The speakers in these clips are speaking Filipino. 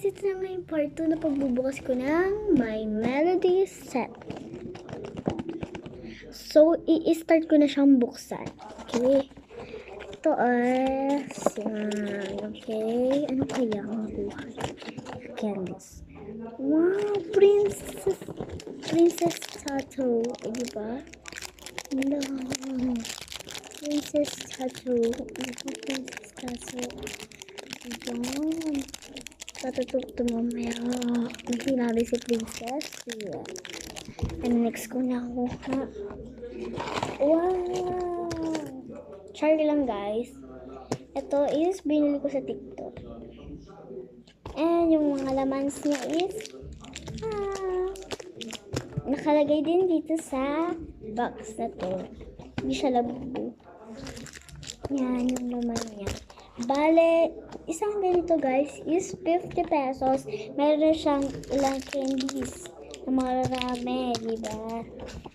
ito na nga yung part 2 na pagbubukas ko ng My Melody set. So, i-start ko na siyang buksan. Okay. Ito ay yan. Okay. Ano kaya ang buhay? Candies. Wow! Princess tattoo. Eh, diba? No. Princess tattoo. Princess tattoo. Ayan. Tatutok to mamaya. Naghinabi si Princess. Yeah. And next ko nakuha. Wow! Char lang guys. Ito is binili ko sa TikTok. And yung mga lamans niya is nakalagay din dito sa box na to. Hindi siya labubo. Yan yung laman niya. Bale, isang ganito guys is 50 pesos. Meron siyang ilang candies na marami, diba?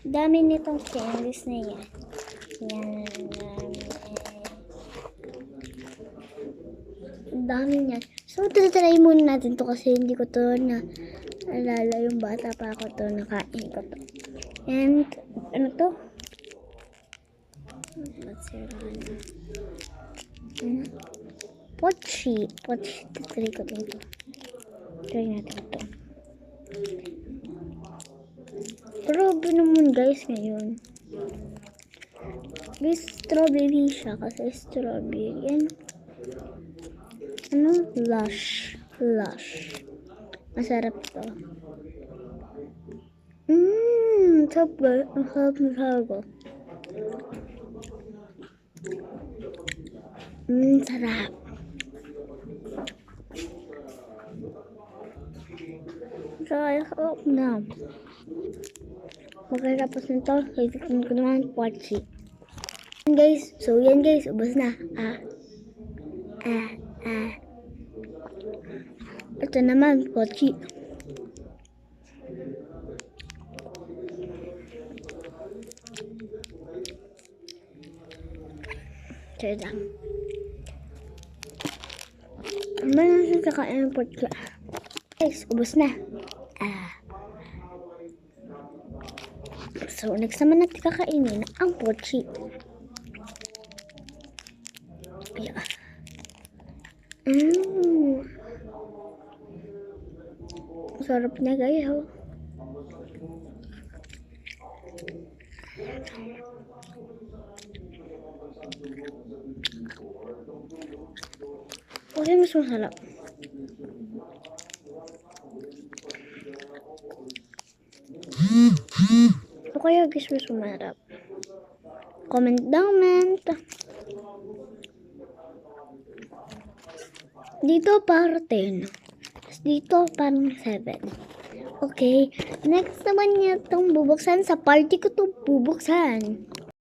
Dami nitong candies na yan. Yan, dami niyan. So, try muna natin to kasi hindi ko to na alala yung bata pa ako to, nakain ko to. And, ano to? Let's see. Pochi. Try ko dito. Try natin ito. Grabe naman guys ngayon. May strawberry siya kasi strawberry. And, ano? Lush. Masarap to. Sarap ba? Ang sarap na sarap. Sarap. Sarap na. Magkatapos nito, kailangan ko naman pochi. Guys, so yan guys, ubos na. Ito naman, pochi. Try lang. Ano na siya kakain ng pochi? Guys, ubos na. So, next naman natin kakainin ang pochi. Yeah. Sarap na guys. Okay, mas masarap. O kaya guys, mas masarap. Comment down. Dito para 10. Dito parang 7. Okay. Next naman niya itong bubuksan. Sa party ko itong bubuksan.